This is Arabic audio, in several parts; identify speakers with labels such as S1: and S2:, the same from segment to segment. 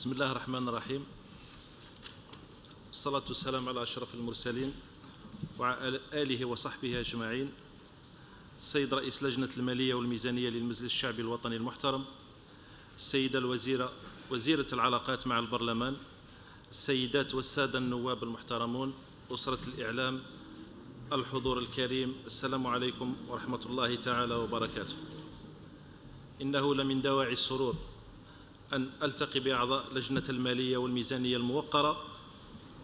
S1: بسم الله الرحمن الرحيم، والصلاة والسلام على أشرف المرسلين وعلى آله وصحبه أجمعين. السيد رئيس لجنة المالية والميزانية للمجلس الشعبي الوطني المحترم، السيدة الوزيرة وزيرة العلاقات مع البرلمان، السيدات والسادة النواب المحترمون، أسرة الإعلام، الحضور الكريم، السلام عليكم ورحمة الله تعالى وبركاته. إنه لمن دواعي السرور أن ألتقي بأعضاء لجنة المالية والميزانية الموقرة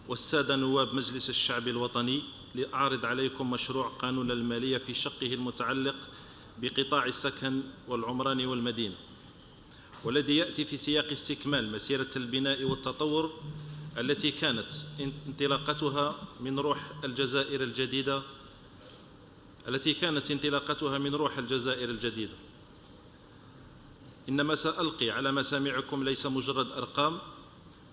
S1: والسادة نواب مجلس الشعب الوطني لأعرض عليكم مشروع قانون المالية في شقه المتعلق بقطاع السكن والعمران والمدينة، والذي يأتي في سياق استكمال مسيرة البناء والتطور التي كانت انطلاقتها من روح الجزائر الجديدة. إنما سألقي على مسامعكم ليس مجرد أرقام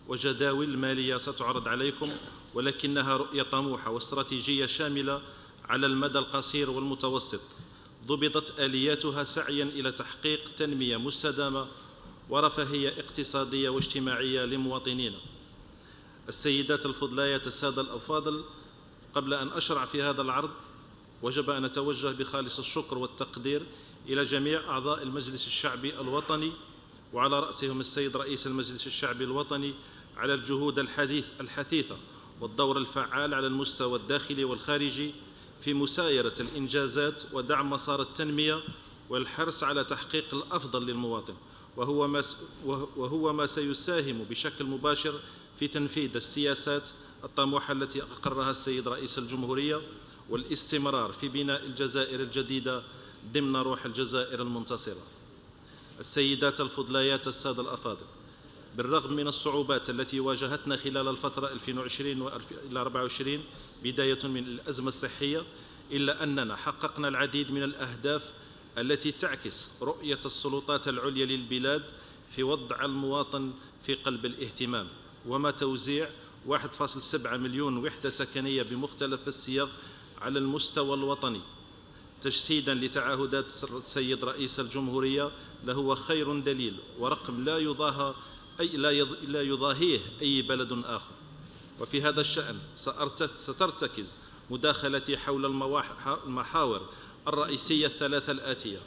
S1: وجداول مالية ستعرض عليكم، ولكنها رؤية طموحة واستراتيجية شاملة على المدى القصير والمتوسط، ضبطت آلياتها سعيا إلى تحقيق تنمية مستدامة ورفاهية اقتصادية واجتماعية لمواطنينا. السيدات الفضليات، السادة الأفاضل، قبل أن أشرع في هذا العرض وجب أن أتوجه بخالص الشكر والتقدير إلى جميع أعضاء المجلس الشعبي الوطني، وعلى رأسهم السيد رئيس المجلس الشعبي الوطني، على الجهود الحثيثة والدور الفعال على المستوى الداخلي والخارجي في مسايرة الإنجازات ودعم مسار التنمية والحرص على تحقيق الأفضل للمواطن، وهو ما سيساهم بشكل مباشر في تنفيذ السياسات الطموحة التي أقرها السيد رئيس الجمهورية والاستمرار في بناء الجزائر الجديدة ضمن روح الجزائر المنتصرة. السيدات الفضليات، السادة الأفاضل، بالرغم من الصعوبات التي واجهتنا خلال الفترة 2020 إلى 24 بداية من الأزمة الصحية، إلا أننا حققنا العديد من الأهداف التي تعكس رؤية السلطات العليا للبلاد في وضع المواطن في قلب الاهتمام، وما توزيع 1.7 مليون وحدة سكنية بمختلف الصيغ على المستوى الوطني، تجسيدا لتعهدات السيد رئيس الجمهورية لهو خير دليل ورقم لا يضاهيه أي بلد آخر. وفي هذا الشأن سترتكز مداخلتي حول المحاور الرئيسية الثلاثة الآتية.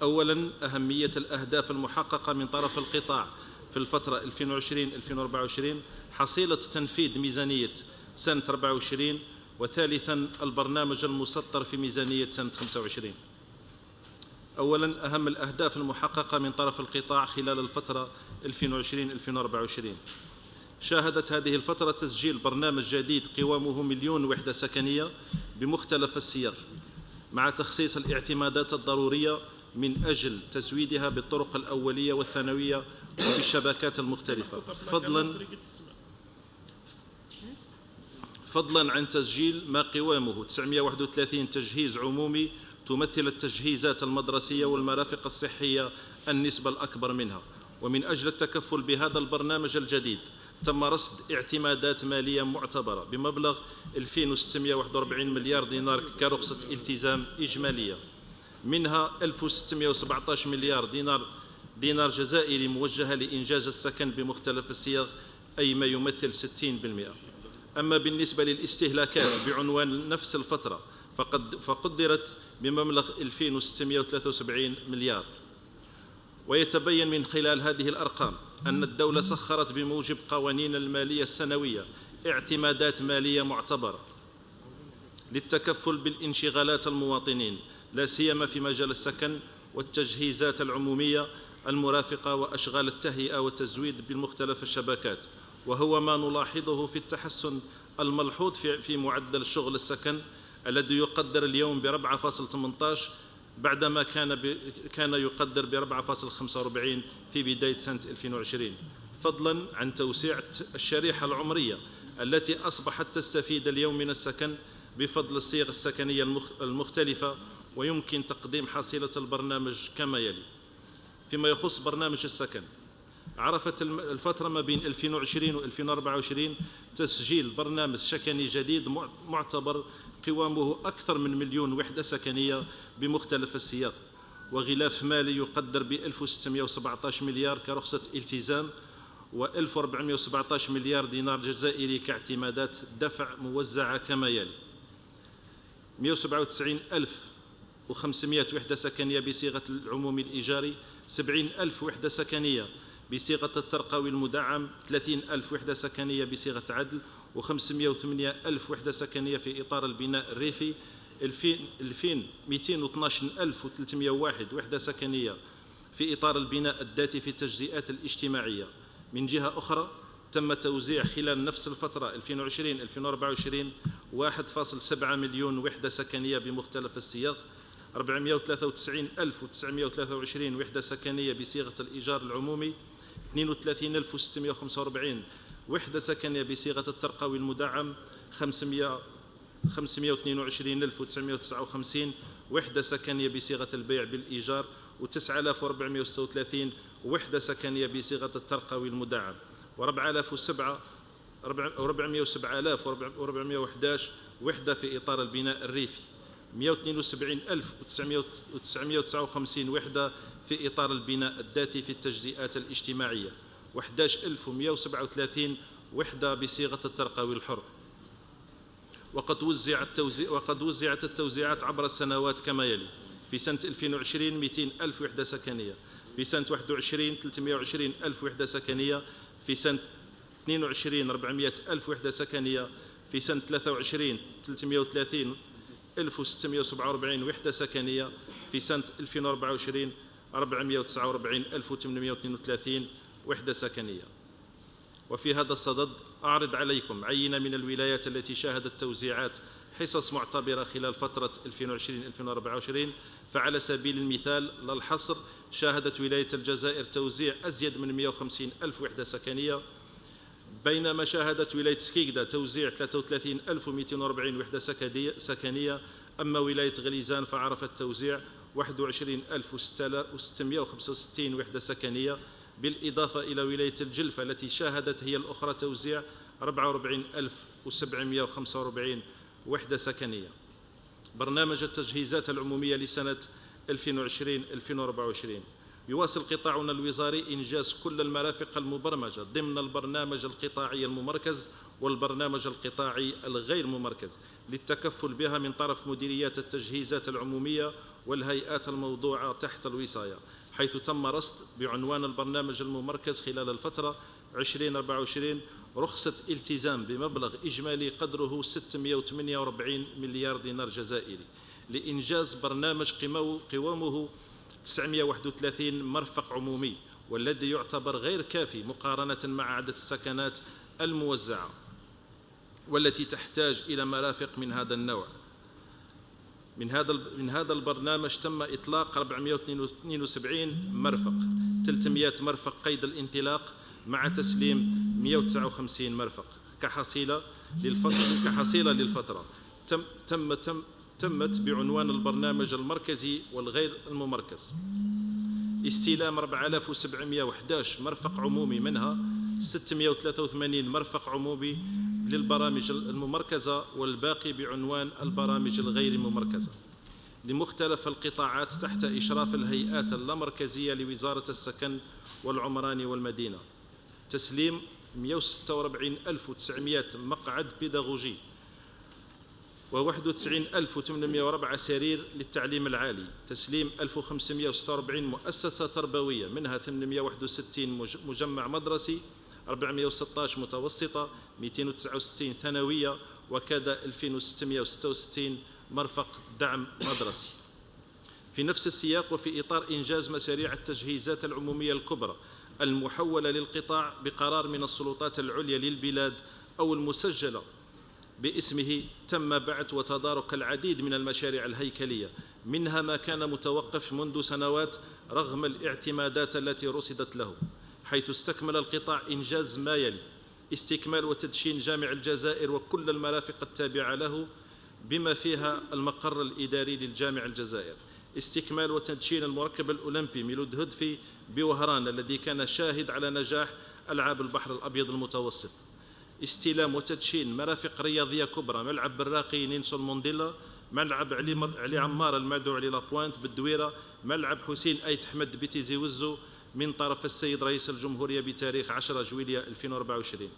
S1: أولاً، أهمية الأهداف المحققة من طرف القطاع في الفترة 2020-2024 حصيلة تنفيذ ميزانية سنة 24، وثالثاً، البرنامج المسطر في ميزانية سنة 25. أولاً، أهم الأهداف المحققة من طرف القطاع خلال الفترة 2020-2024. شاهدت هذه الفترة تسجيل برنامج جديد قوامه 1,000,000 وحدة سكنية بمختلف الصيغ، مع تخصيص الاعتمادات الضرورية من أجل تزويدها بالطرق الأولية والثانوية وبالشبكات المختلفة، فضلاً عن تسجيل ما قوامه 931 تجهيز عمومي تمثل التجهيزات المدرسية والمرافق الصحية النسبة الأكبر منها. ومن أجل التكفل بهذا البرنامج الجديد تم رصد اعتمادات مالية معتبرة بمبلغ 2641 مليار دينار كرخصة التزام إجمالية، منها 1617 مليار دينار جزائري موجهة لإنجاز السكن بمختلف الصيغ، أي ما يمثل 60%. أما بالنسبة للاستهلاكات بعنوان نفس الفترة فقدرت بمبلغ 2673 مليار. ويتبين من خلال هذه الأرقام أن الدولة سخرت بموجب قوانين المالية السنوية اعتمادات مالية معتبرة للتكفل بالانشغالات المواطنين، لا سيما في مجال السكن والتجهيزات العمومية المرافقة وأشغال التهيئة والتزويد بمختلف الشبكات، وهو ما نلاحظه في التحسن الملحوظ في معدل شغل السكن الذي يقدر اليوم ب4.18 بعدما كان يقدر ب4.45 في بداية سنة 2020، فضلاً عن توسيع الشريحة العمرية التي أصبحت تستفيد اليوم من السكن بفضل الصيغ السكنية المختلفة. ويمكن تقديم حصيلة البرنامج كما يلي. فيما يخص برنامج السكن، عرفت الفترة ما بين 2020 و2024 تسجيل برنامج سكني جديد معتبر قوامه أكثر من 1,000,000 وحدة سكنية بمختلف الصيغ، وغلاف مالي يقدر ب 1617 مليار كرخصة التزام، و1417 مليار دينار جزائري كاعتمادات دفع موزعة كما يلي: 197,500 وحدة سكنية بصيغة العمومي الإيجاري، 70,000 وحدة سكنية بصيغة الترقوي المدعم، 30,000 وحدة سكنية بصيغة عدل، و508,000 وحدة سكنية في إطار البناء الريفي، 212,301 وحدة سكنية في إطار البناء الذاتي في التجزئات الاجتماعية. من جهة أخرى تم توزيع خلال نفس الفترة 2020-2024 1.7 مليون وحدة سكنية بمختلف الصيغ، 493,923 وحدة سكنية بصيغة الإيجار العمومي، 32,645 وحدة سكنية بصيغة الترقوي المدعم، 522,959 وحدة سكنية بصيغة البيع بالإيجار، و9,436 وحدة سكنية بصيغة الترقوي المدعم، و407,411 وحدة في إطار البناء الريفي، 172,959 وحدة في إطار البناء الذاتي في التجزئات الاجتماعية، و11,137 وحدة بصيغة الترقوي الحر. وقد وزعت التوزيعات عبر السنوات كما يلي: في سنة 2020 200,000 وحدة سكنية، في سنة 21 320,000 وحدة سكنية، في سنة 22 400,000 وحدة سكنية، في سنة 23 330,647 وحدة سكنية، في سنة 2024 449,832 وحدة سكنية. وفي هذا الصدد أعرض عليكم عينة من الولايات التي شاهدت توزيعات حصص معتبرة خلال فترة 2020-2024. فعلى سبيل المثال لا الحصر شاهدت ولاية الجزائر توزيع أزيد من 150,000 وحدة سكنية، بينما شاهدت ولاية سكيكدا توزيع 33,240 وحدة سكنية. أما ولاية غليزان فعرفت توزيع 21,665 وحدة سكنية، بالإضافة إلى ولاية الجلفة التي شاهدت هي الأخرى توزيع 44,745 وحدة سكنية. برنامج التجهيزات العمومية لسنة 2020-2024: يواصل قطاعنا الوزاري إنجاز كل المرافق المبرمجة ضمن البرنامج القطاعي الممركز والبرنامج القطاعي الغير ممركز للتكفل بها من طرف مديريات التجهيزات العمومية والهيئات الموضوعة تحت الوصاية، حيث تم رصد بعنوان البرنامج الممركز خلال الفترة 2024 رخصة التزام بمبلغ إجمالي قدره 648 مليار دينار جزائري لإنجاز برنامج قوامه 931 مرفق عمومي، والذي يعتبر غير كافي مقارنة مع عدد السكنات الموزعة والتي تحتاج إلى مرافق من هذا النوع. من هذا البرنامج تم إطلاق 472 مرفق، 300 مرفق قيد الانطلاق مع تسليم 159 مرفق كحصيلة للفترة تمت بعنوان البرنامج المركزي والغير الممركز. استلام 4,711 مرفق عمومي، منها 683 مرفق عمومي للبرامج الممركزة، والباقي بعنوان البرامج الغير الممركزة لمختلف القطاعات تحت إشراف الهيئات اللامركزية لوزارة السكن والعمران والمدينة. تسليم 146,900 مقعد بيداغوجي، و91,804 سرير للتعليم العالي. تسليم 1,546 مؤسسة تربوية، منها 861 مجمع مدرسي، 416 متوسطة، 269 ثانوية، وكذا 2,666 مرفق دعم مدرسي. في نفس السياق وفي إطار إنجاز مشاريع التجهيزات العمومية الكبرى المحولة للقطاع بقرار من السلطات العليا للبلاد أو المسجلة باسمه، تم بعث وتدارك العديد من المشاريع الهيكلية، منها ما كان متوقف منذ سنوات رغم الاعتمادات التي رصدت له، حيث استكمل القطاع إنجاز ما يلي: استكمال وتدشين جامع الجزائر وكل المرافق التابعة له بما فيها المقر الإداري للجامع الجزائر، استكمال وتدشين المركب الأولمبي ميلود هدفي بوهران الذي كان شاهد على نجاح ألعاب البحر الأبيض المتوسط، استلام وتدشين مرافق رياضية كبرى: ملعب براقي نيلسون مونديلا، ملعب علي عمار المدعو لابوينت بالدويرة، ملعب حسين أيت حمد بتيزي وزو، من طرف السيد رئيس الجمهورية بتاريخ 10 جويلية 2024.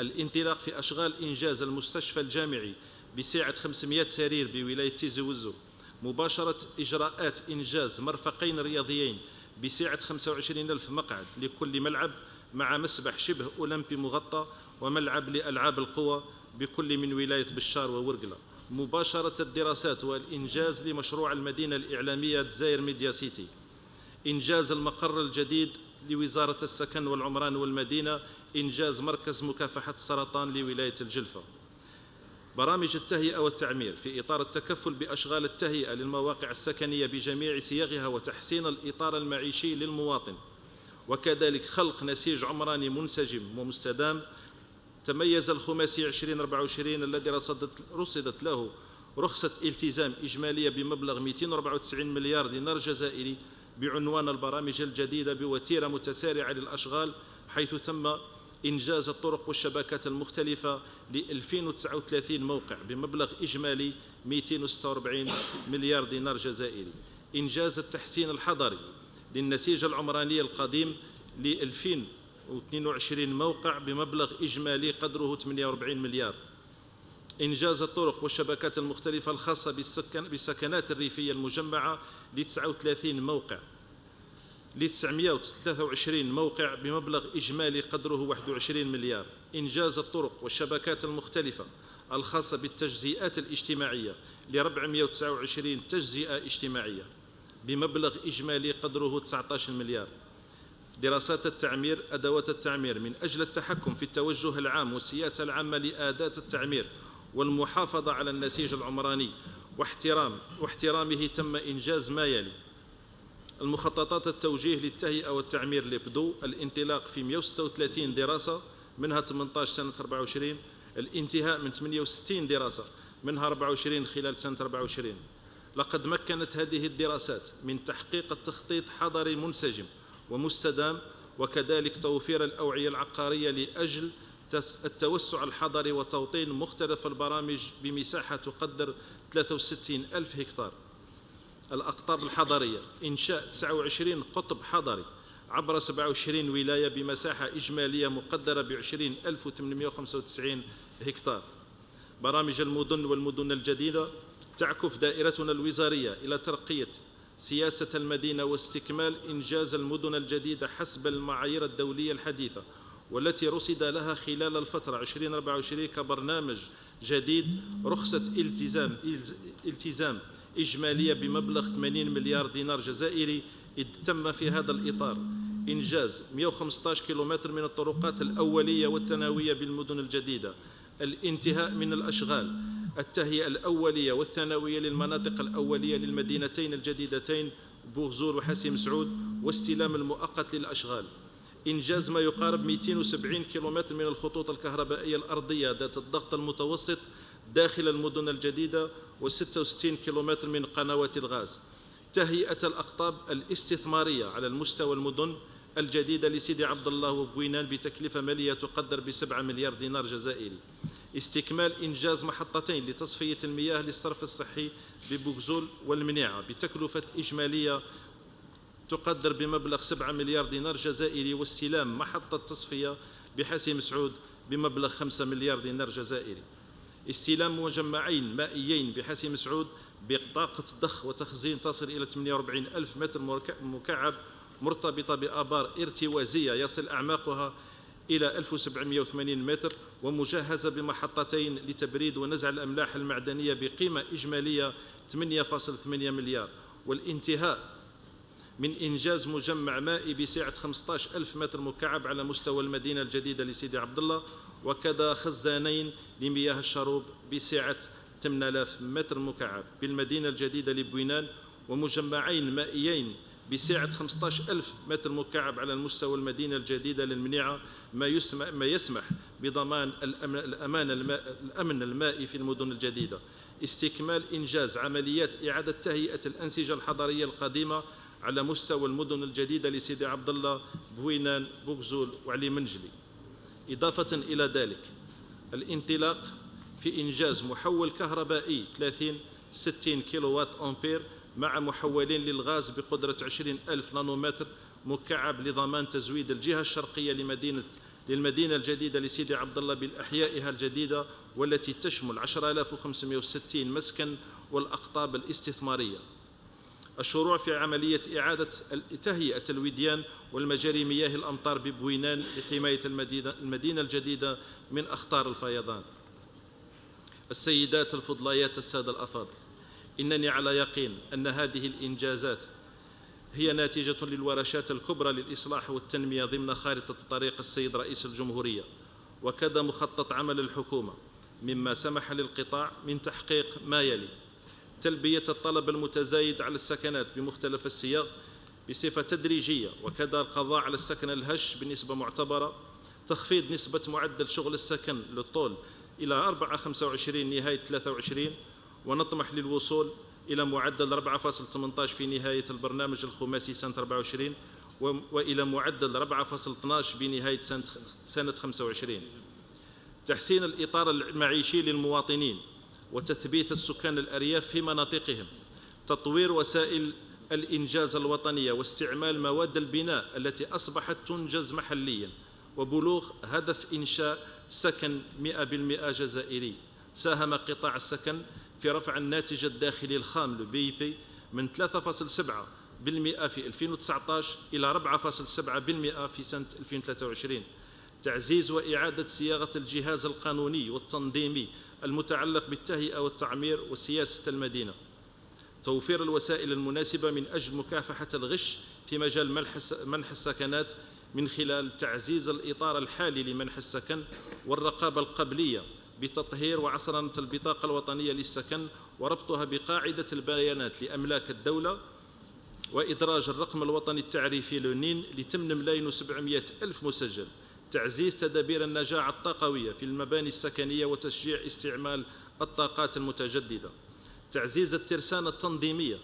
S1: الانطلاق في أشغال إنجاز المستشفى الجامعي بسعة 500 سرير بولاية تيزي وزو، مباشرة إجراءات إنجاز مرفقين رياضيين بسعة 25,000 مقعد لكل ملعب مع مسبح شبه أولمبي مغطى وملعب لألعاب القوى بكل من ولاية بشار وورقلة، مباشرة الدراسات والإنجاز لمشروع المدينة الإعلامية دزاير ميديا سيتي، إنجاز المقر الجديد لوزارة السكن والعمران والمدينة، إنجاز مركز مكافحة السرطان لولاية الجلفة. برامج التهيئة والتعمير في إطار التكفل بأشغال التهيئة للمواقع السكنية بجميع صيغها وتحسين الإطار المعيشي للمواطن، وكذلك خلق نسيج عمراني منسجم ومستدام. تميز الخماسي 2024 الذي رصدت له رخصة التزام إجمالية بمبلغ 294 مليار دينار جزائري بعنوان البرامج الجديدة بوتيرة متسارعة للأشغال، حيث تم إنجاز الطرق والشبكات المختلفة ل 2039 موقع بمبلغ إجمالي 246 مليار دينار جزائري، إنجاز التحسين الحضري للنسيج العمراني القديم ل 2022 موقع بمبلغ إجمالي قدره 48 مليار، إنجاز الطرق والشبكات المختلفة الخاصة بالسكنات الريفية المجمعة ل 39 موقع ل 923 موقع بمبلغ إجمالي قدره 21 مليار، إنجاز الطرق والشبكات المختلفة الخاصة بالتجزئات الاجتماعية ل 429 تجزئة اجتماعية بمبلغ إجمالي قدره 19 مليار. دراسات التعمير، أدوات التعمير من أجل التحكم في التوجه العام والسياسة العامة لآدات التعمير والمحافظة على النسيج العمراني واحترامه، تم إنجاز ما يلي: المخططات التوجيه للتهيئة والتعمير لبدو، الانطلاق في 136 دراسة منها 18 سنة 24، الانتهاء من 68 دراسة منها 24 خلال سنة 24. لقد مكنت هذه الدراسات من تحقيق التخطيط حضري منسجم ومستدام، وكذلك توفير الأوعية العقارية لأجل التوسع الحضري وتوطين مختلف البرامج بمساحة تقدر 63,000 هكتار. الأقطاب الحضرية: إنشاء 29 قطب حضري عبر 27 ولاية بمساحة إجمالية مقدرة ب20,895 هكتار. برامج المدن والمدن الجديدة: تعكف دائرتنا الوزارية إلى ترقية سياسة المدينة واستكمال إنجاز المدن الجديدة حسب المعايير الدولية الحديثة، والتي رصد لها خلال الفترة 2024 كبرنامج جديد رخصة التزام إجمالية بمبلغ 80 مليار دينار جزائري. إذ تم في هذا الإطار إنجاز 115 كيلومتر من الطرقات الأولية والثانوية بالمدن الجديدة، الانتهاء من الأشغال التهيئة الأولية والثانوية للمناطق الأولية للمدينتين الجديدتين بوغزور وحسيم سعود، واستلام المؤقت للأشغال، إنجاز ما يقارب 270 كيلومتر من الخطوط الكهربائية الأرضية ذات الضغط المتوسط داخل المدن الجديدة، و66 كيلومتر من قنوات الغاز. تهيئة الأقطاب الاستثمارية على المستوى المدن الجديدة لسيدي عبد الله وبوينان بتكلفة مالية تقدر ب7 مليار دينار جزائري. استكمال إنجاز محطتين لتصفية المياه للصرف الصحي ببوغزول والمنيعة بتكلفة إجمالية تقدر بمبلغ 7 مليار دينار جزائري، واستلام محطة تصفية بحسيم سعود بمبلغ 5 مليار دينار جزائري. استلام مجمعين مائيين بحسيم سعود بطاقة ضخ وتخزين تصل إلى 48 ألف متر مكعب مرتبطة بآبار ارتوازية يصل أعماقها إلى 1780 متر، ومجهزة بمحطتين لتبريد ونزع الأملاح المعدنية بقيمة إجمالية 8.8 مليار. والانتهاء من إنجاز مجمع مائي بسعة 15 ألف متر مكعب على مستوى المدينة الجديدة لسيدي عبد الله، وكذا خزانين لمياه الشروب بسعة 8000 متر مكعب بالمدينة الجديدة لبوينان، ومجمعين مائيين بسعة 15 ألف متر مكعب على المستوى المدينة الجديدة للمنيعة، ما يسمح بضمان الأمن المائي في المدن الجديدة. استكمال إنجاز عمليات إعادة تهيئة الأنسجة الحضرية القديمة على مستوى المدن الجديدة لسيدي عبد الله، بوينان، بوغزول وعلي منجلي. إضافة إلى ذلك الانطلاق في إنجاز محول كهربائي 30-60 كيلووات أمبير مع محولين للغاز بقدرة 20,000 نانومتر، مكعب لضمان تزويد الجهة الشرقية للمدينة الجديدة لسيدي عبد الله بالأحيائها الجديدة، والتي تشمل 10,560 مسكن والأقطاب الاستثمارية. الشروع في عملية إعادة تهيئة الوديان والمجاري مياه الأمطار ببوينان لحماية المدينة الجديدة من أخطار الفيضان. السيدات الفضليات، السادة الأفاضل، إنني على يقين أن هذه الإنجازات هي ناتجة للورشات الكبرى للإصلاح والتنمية ضمن خارطة طريق السيد رئيس الجمهورية، وكذا مخطط عمل الحكومة، مما سمح للقطاع من تحقيق ما يلي: تلبية الطلب المتزايد على السكنات بمختلف الصيغ بصفة تدريجية، وكذا القضاء على السكن الهش بنسبة معتبرة، تخفيض نسبة معدل شغل السكن للطول إلى 4.25 نهاية 23، ونطمح للوصول إلى معدل 4.18 في نهاية البرنامج الخماسي سنة 24، وإلى معدل 4.12 بنهاية سنة 25. تحسين الإطار المعيشي للمواطنين وتثبيت السكان الأرياف في مناطقهم، تطوير وسائل الإنجاز الوطنية واستعمال مواد البناء التي أصبحت تنجز محليا، وبلوغ هدف إنشاء سكن 100% جزائري. ساهم قطاع السكن في رفع الناتج الداخلي الخام للBIP من 3.7% في 2019 إلى 4.7% في سنة 2023. تعزيز وإعادة صياغة الجهاز القانوني والتنظيمي المتعلق بالتهيئة والتعمير وسياسة المدينة. توفير الوسائل المناسبة من أجل مكافحة الغش في مجال منح السكنات من خلال تعزيز الإطار الحالي لمنح السكن والرقابة القبلية بتطهير وعصرنة البطاقة الوطنية للسكن وربطها بقاعدة البيانات لأملاك الدولة، وإدراج الرقم الوطني التعريفي لونين ل 8,700,000 مسجل. تعزيز تدابير النجاعة الطاقوية في المباني السكنية وتشجيع استعمال الطاقات المتجددة. تعزيز الترسانة التنظيمية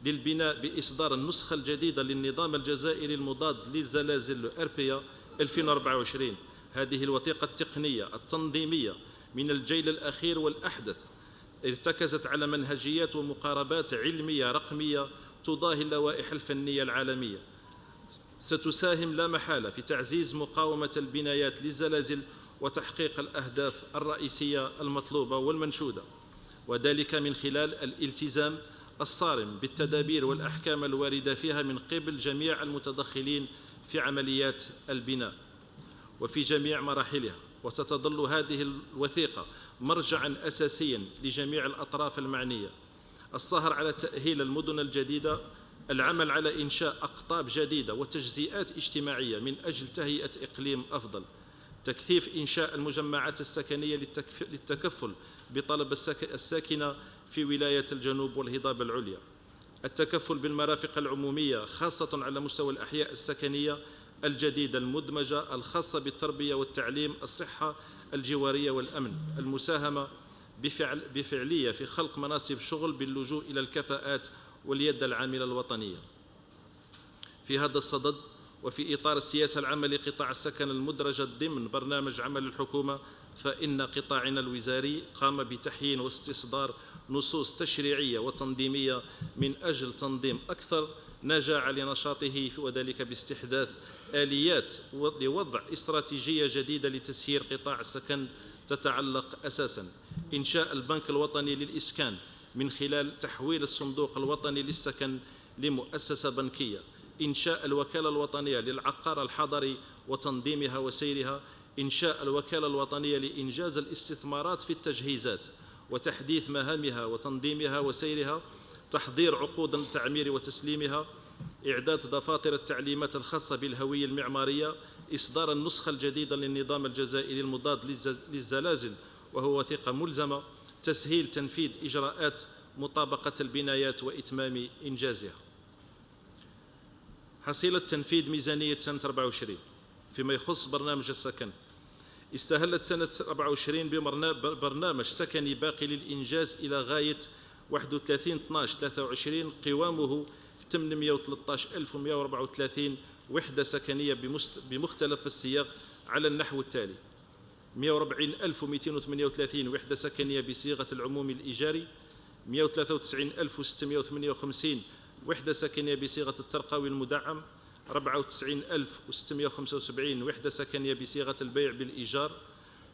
S1: للبناء بإصدار النسخة الجديدة للنظام الجزائري المضاد للزلازل RPA 2024. هذه الوثيقة التقنية التنظيمية من الجيل الأخير والأحدث ارتكزت على منهجيات ومقاربات علمية رقمية تضاهي اللوائح الفنية العالمية. ستساهم لا محالة في تعزيز مقاومة البنايات للزلازل وتحقيق الأهداف الرئيسية المطلوبة والمنشودة، وذلك من خلال الالتزام الصارم بالتدابير والأحكام الواردة فيها من قبل جميع المتدخلين في عمليات البناء وفي جميع مراحلها. وستظل هذه الوثيقة مرجعاً أساسياً لجميع الأطراف المعنية: السهر على تأهيل المدن الجديدة، العمل على إنشاء أقطاب جديدة وتجزئات اجتماعية من أجل تهيئة إقليم أفضل، تكثيف إنشاء المجمعات السكنية للتكفل بطلب الساكنة في ولاية الجنوب والهضاب العليا، التكفل بالمرافق العمومية خاصة على مستوى الأحياء السكنية الجديدة المدمجة الخاصة بالتربية والتعليم، الصحة الجوارية والأمن، المساهمة بفعلية في خلق مناصب شغل باللجوء إلى الكفاءات واليد العاملة الوطنية. في هذا الصدد وفي إطار السياسة العامة لقطاع السكن المدرجة ضمن برنامج عمل الحكومة، فإن قطاعنا الوزاري قام بتحيين واستصدار نصوص تشريعية وتنظيمية من أجل تنظيم أكثر نجاعة لنشاطه، وذلك باستحداث آليات لوضع استراتيجية جديدة لتسيير قطاع السكن تتعلق أساساً إنشاء البنك الوطني للإسكان من خلال تحويل الصندوق الوطني للسكن لمؤسسة بنكية، إنشاء الوكالة الوطنية للعقار الحضري وتنظيمها وسيرها، إنشاء الوكالة الوطنية لإنجاز الاستثمارات في التجهيزات وتحديث مهامها وتنظيمها وسيرها، تحضير عقود التعمير وتسليمها، إعداد دفاتر التعليمات الخاصة بالهوية المعمارية، إصدار النسخة الجديدة للنظام الجزائري المضاد للزلازل وهو وثيقة ملزمة، تسهيل تنفيذ إجراءات مطابقة البنايات وإتمام إنجازها. حصيلة تنفيذ ميزانية سنة 24 فيما يخص برنامج السكن: استهلت سنة 24 ببرنامج سكني باقي للإنجاز إلى غاية 31/12/23 قوامه 813,134 وحدة سكنية بمختلف الصيغ على النحو التالي: 140,238 وحدة سكنية بصيغة العموم الإيجاري، 193,658 وحدة سكنية بصيغة الترقوي المدعم، 94,675 وحدة سكنية بصيغة البيع بالإيجار،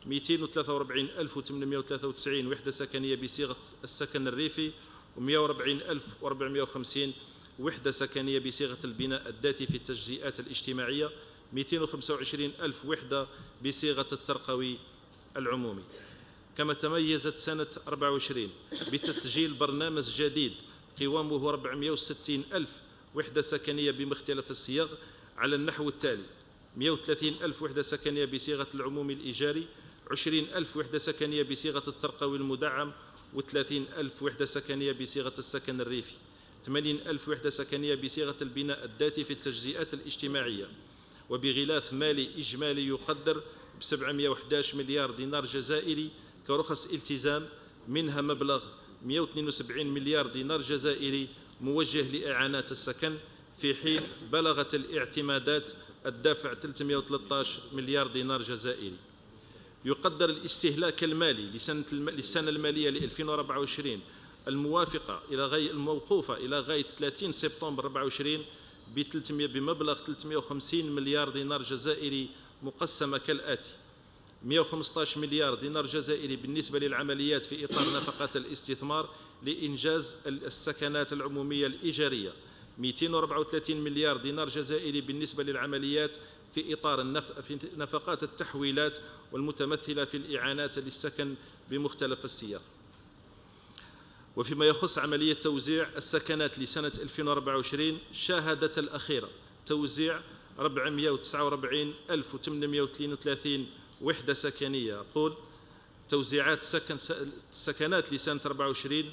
S1: 243,893 وحدة سكنية بصيغة السكن الريفي، و140,450 وحدة سكنية بصيغة البناء الذاتي في التجزئات الاجتماعية، 225,000 وحدة بصيغة الترقوي العمومي. كما تميزت سنة 24 بتسجيل برنامج جديد قوامه 460,000 وحدة سكنية بمختلف الصيغ على النحو التالي: 130,000 وحدة سكنية بصيغة العموم الإيجاري، 20,000 وحدة سكنية بصيغة الترقوي المدعم، و30,000 وحدة سكنية بصيغة السكن الريفي، 80,000 وحدة سكنية بصيغة البناء الذاتي في التجزئات الاجتماعية، وبغلاف مالي إجمالي يقدر ب711 مليار دينار جزائري كرخص التزام، منها مبلغ 172 مليار دينار جزائري موجه لإعانات السكن، في حين بلغت الاعتمادات الدافع 313 مليار دينار جزائري. يقدر الاستهلاك المالي للسنة المالية ل 2024 الموقوفة إلى غاية 30 سبتمبر 24 بمبلغ 350 مليار دينار جزائري مقسمة كالآتي: 115 مليار دينار جزائري بالنسبة للعمليات في إطار نفقات الاستثمار لإنجاز السكنات العمومية الإيجارية، 234 مليار دينار جزائري بالنسبة للعمليات في إطار في نفقات التحويلات والمتمثلة في الإعانات للسكن بمختلف الصيغ. وفيما يخص عملية توزيع السكنات لسنة 2024 شاهدت الأخيرة توزيع 449,832 وحدة سكنية. أقول توزيعات السكنات لسنة 24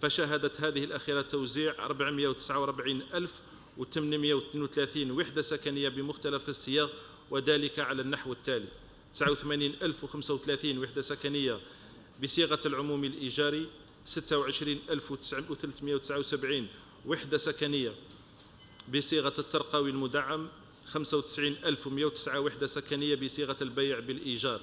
S1: فشاهدت هذه الأخيرة توزيع 449,832 وحدة سكنية بمختلف الصيغ، وذلك على النحو التالي: 89,035 وحدة سكنية بصيغة العموم الإيجاري، 26,379 وحدة سكنية بصيغة الترقوي المدعم، 95,109 وحدة سكنية بصيغة البيع بالإيجار،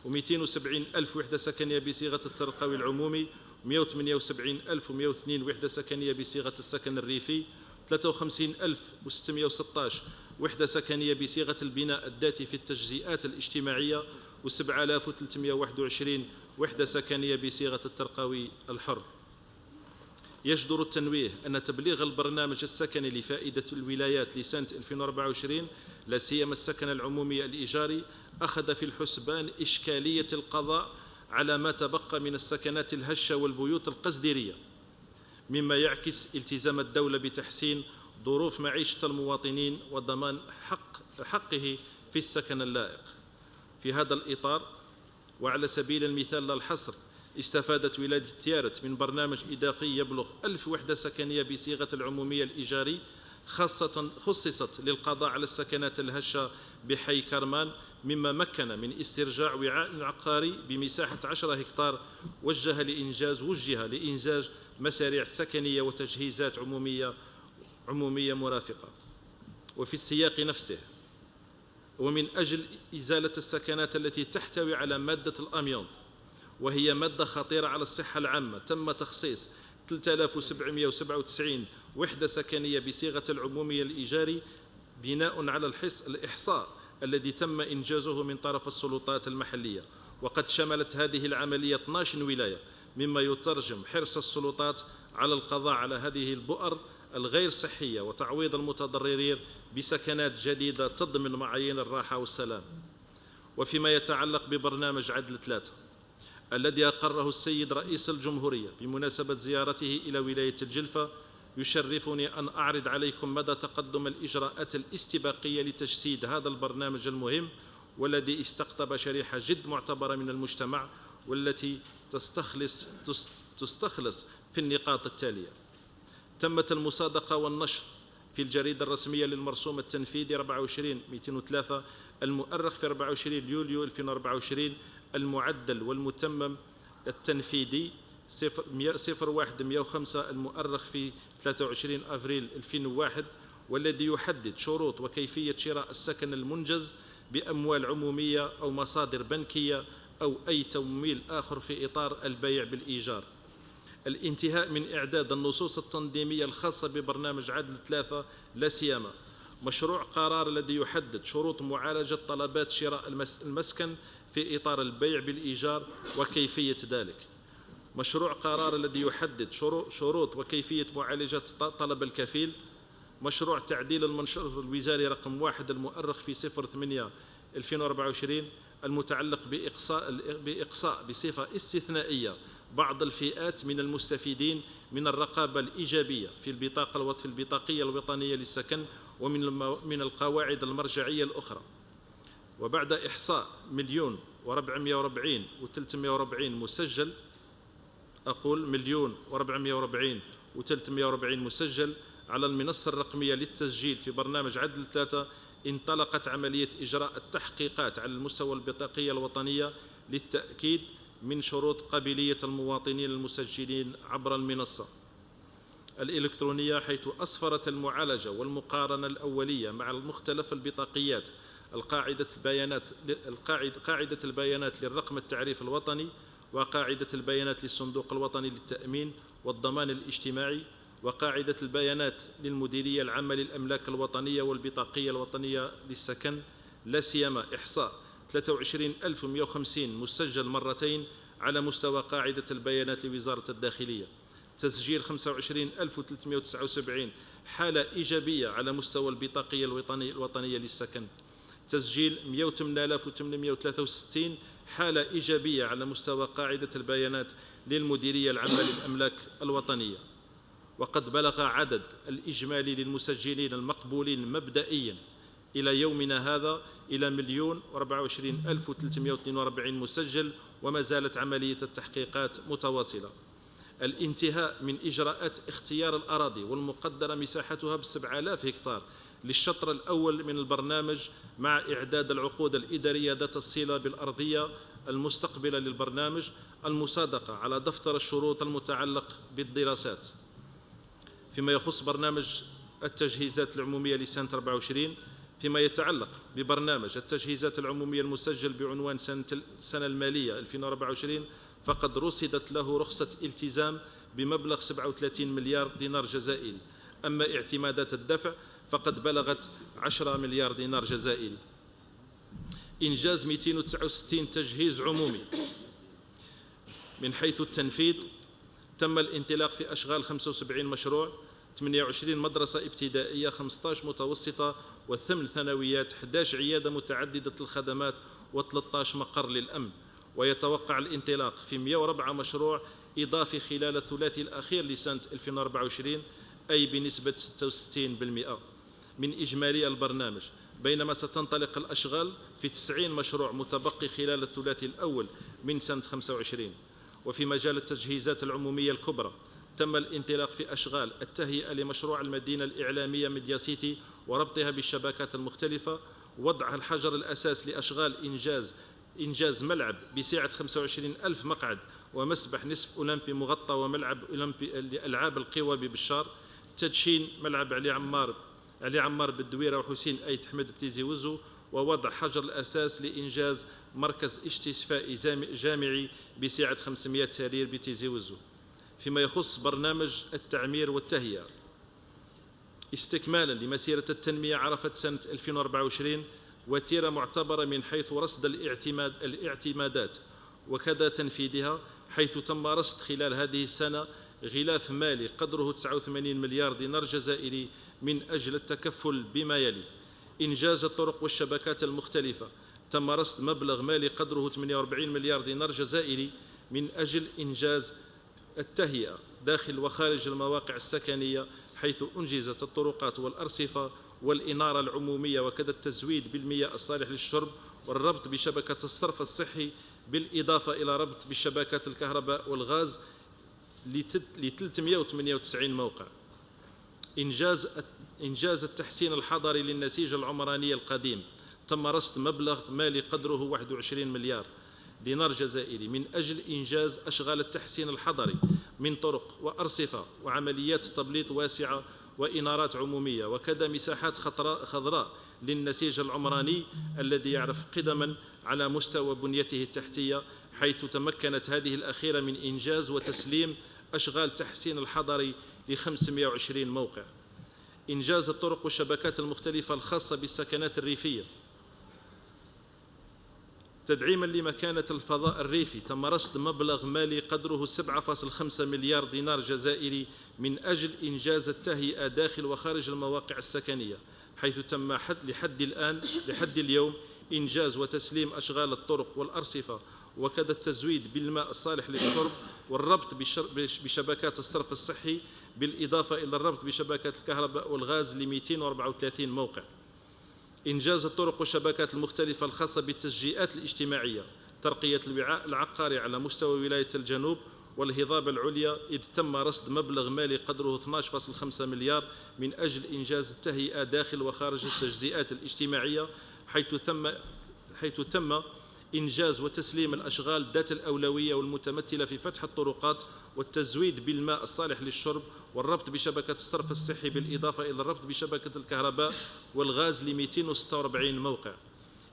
S1: و270,000 وحدة سكنية بصيغة الترقوي العمومي، 178,102 وحدة سكنية بصيغة السكن الريفي، 53,616 وحدة سكنية بصيغة البناء الذاتي في التجزئات الاجتماعية، و7,321 وحدة سكنية بصيغة الترقوي الحر. يجدر التنويه أن تبليغ البرنامج السكني لفائدة الولايات لسنة 2024 لا سيما السكن العمومي الإيجاري أخذ في الحسبان إشكالية القضاء على ما تبقى من السكنات الهشة والبيوت القصديرية، مما يعكس التزام الدولة بتحسين ظروف معيشة المواطنين وضمان حقه في السكن اللائق. في هذا الإطار وعلى سبيل المثال لا الحصر، استفادت ولاية تيارت من برنامج إضافي يبلغ 1000 وحدة سكنية بصيغة العمومية الإيجاري خصصت للقضاء على السكنات الهشة بحي كرمان، مما مكن من استرجاع وعاء عقاري بمساحة 10 هكتار وجه لإنجاز مشاريع سكنية وتجهيزات عمومية مرافقة. وفي السياق نفسه ومن أجل إزالة السكنات التي تحتوي على مادة الأميونط، وهي مادة خطيرة على الصحة العامة، تم تخصيص 3797 وحدة سكنية بصيغة العمومية الإيجاري بناء على الإحصاء الذي تم إنجازه من طرف السلطات المحلية. وقد شملت هذه العملية 12 ولاية، مما يترجم حرص السلطات على القضاء على هذه البؤر الغير صحية وتعويض المتضررين بسكنات جديدة تضمن معايير الراحة والسلام. وفيما يتعلق ببرنامج عدل 3 الذي أقره السيد رئيس الجمهورية بمناسبة زيارته إلى ولاية الجلفة، يشرفني أن أعرض عليكم مدى تقدم الإجراءات الاستباقية لتجسيد هذا البرنامج المهم، والذي استقطب شريحة جد معتبرة من المجتمع، والتي تستخلص في النقاط التالية: تمت المصادقة والنشر في الجريدة الرسمية للمرسوم التنفيذي 24/203 المؤرخ في 24 يوليو 2024، المعدل والمتمم التنفيذي 01/105 المؤرخ في 23 أفريل 2001، والذي يحدد شروط وكيفية شراء السكن المنجز بأموال عمومية أو مصادر بنكية أو أي تمويل آخر في إطار البيع بالإيجار. الانتهاء من إعداد النصوص التنظيمية الخاصة ببرنامج عدل 3 لا سيما مشروع قرار الذي يحدد شروط معالجة طلبات شراء المسكن في إطار البيع بالإيجار وكيفية ذلك. مشروع قرار الذي يحدد شروط وكيفية معالجة طلب الكفيل. مشروع تعديل المنشور الوزاري رقم 1 المؤرخ في 08/2024 المتعلق بإقصاء بصفة استثنائية بعض الفئات من المستفيدين من الرقابة الإيجابية في البطاقية الوطنية للسكن ومن القواعد المرجعية الأخرى. وبعد إحصاء 1,440,340 مسجل، أقول 1,440,340 مسجل على المنصة الرقمية للتسجيل في برنامج عدل 3، انطلقت عملية إجراء التحقيقات على المستوى البطاقية الوطنية للتأكيد من شروط قابلية المواطنين المسجلين عبر المنصة الإلكترونية، حيث أسفرت المعالجة والمقارنة الأولية مع مختلف البطاقيات قاعدة البيانات للرقم التعريف الوطني، وقاعدة البيانات للصندوق الوطني للتأمين والضمان الاجتماعي، وقاعدة البيانات للمديرية العامة للأملاك الوطنية والبطاقية الوطنية للسكن، لا سيما إحصاء 23,150 مسجل مرتين على مستوى قاعدة البيانات لوزارة الداخلية، تسجيل 25,379 حالة إيجابية على مستوى البطاقية الوطنية للسكن، تسجيل 108,863 حالة إيجابية على مستوى قاعدة البيانات للمديرية العامة للأملاك الوطنية. وقد بلغ عدد الإجمالي للمسجلين المقبولين مبدئيا إلى يومنا هذا إلى 1,024,342 مسجل، وما زالت عملية التحقيقات متواصلة. الانتهاء من إجراءات اختيار الأراضي والمقدرة مساحتها ب7,000 هكتار للشطر الأول من البرنامج، مع إعداد العقود الإدارية ذات الصلة بالأرضية المستقبلة للبرنامج، المصادقة على دفتر الشروط المتعلق بالدراسات. فيما يخص برنامج التجهيزات العمومية لسنة 24، فيما يتعلق ببرنامج التجهيزات العمومية المسجل بعنوان السنة المالية 2024، فقد رصدت له رخصة التزام بمبلغ 37 مليار دينار جزائري، أما اعتمادات الدفع فقد بلغت 10 مليار دينار جزائري. إنجاز 269 تجهيز عمومي. من حيث التنفيذ، تم الانطلاق في أشغال 75 مشروع، 28 مدرسة ابتدائية، 15 متوسطة و8 ثانويات، 11 عيادة متعددة الخدمات و13 مقر للأمن. ويتوقع الانطلاق في 104 مشروع إضافي خلال الثلاثي الأخير لسنة 2024، أي بنسبة 66% من إجمالي البرنامج، بينما ستنطلق الأشغال في 90 مشروع متبقي خلال الثلاثي الأول من سنة 25. وفي مجال التجهيزات العمومية الكبرى، تم الانطلاق في أشغال التهيئة لمشروع المدينة الإعلامية ميديا سيتي وربطها بالشبكات المختلفة، وضع الحجر الأساس لأشغال إنجاز ملعب بسعة 25,000 مقعد ومسبح نصف أولمبي مغطى وملعب أولمبي لألعاب القوى ببشار، تدشين ملعب علي عمار بالدويرة وحسين أيت حمد بتيزي وزو، ووضع حجر الأساس لإنجاز مركز استشفائي جامعي بسعة 500 سرير بتيزي وزو. فيما يخص برنامج التعمير والتهيئة، استكمالا لمسيرة التنمية، عرفت سنة 2024 وتيرة معتبرة من حيث رصد الاعتمادات وكذا تنفيذها، حيث تم رصد خلال هذه السنة غلاف مالي قدره 89 مليار دينار جزائري من أجل التكفل بما يلي: إنجاز الطرق والشبكات المختلفة، تم رصد مبلغ مالي قدره 48 مليار دينار جزائري من أجل إنجاز التهيئة داخل وخارج المواقع السكنية، حيث أنجزت الطرقات والأرصفة والإنارة العمومية، وكذا التزويد بالمياه الصالح للشرب والربط بشبكة الصرف الصحي، بالإضافة إلى ربط بشبكات الكهرباء والغاز ل 398 موقع. إنجاز التحسين الحضري للنسيج العمراني القديم، تم رصد مبلغ مالي قدره 21 مليار دينار جزائري من أجل إنجاز أشغال التحسين الحضري من طرق وأرصفة وعمليات تبليط واسعة وإنارات عمومية، وكذا مساحات خضراء للنسيج العمراني الذي يعرف قدما على مستوى بنيته التحتية، حيث تمكنت هذه الأخيرة من إنجاز وتسليم أشغال تحسين الحضري ل 520 موقع. إنجاز الطرق والشبكات المختلفة الخاصة بالسكنات الريفية. تدعيما لمكانة الفضاء الريفي تم رصد مبلغ مالي قدره 7.5 مليار دينار جزائري من أجل إنجاز التهيئة داخل وخارج المواقع السكنية، حيث تم لحد اليوم إنجاز وتسليم أشغال الطرق والأرصفة وكذا التزويد بالماء الصالح للشرب والربط بشبكات الصرف الصحي، بالإضافة إلى الربط بشبكات الكهرباء والغاز ل 234 موقع. إنجاز الطرق والشبكات المختلفة الخاصة بالتشجيعات الاجتماعية، ترقية الوعاء العقاري على مستوى ولاية الجنوب والهضاب العليا، إذ تم رصد مبلغ مالي قدره 12.5 مليار من أجل إنجاز التهيئة داخل وخارج التجزئات الاجتماعية، حيث تم إنجاز وتسليم الأشغال ذات الأولوية والمتمثلة في فتح الطرقات والتزويد بالماء الصالح للشرب والربط بشبكة الصرف الصحي، بالإضافة إلى الربط بشبكة الكهرباء والغاز ل 246 موقع.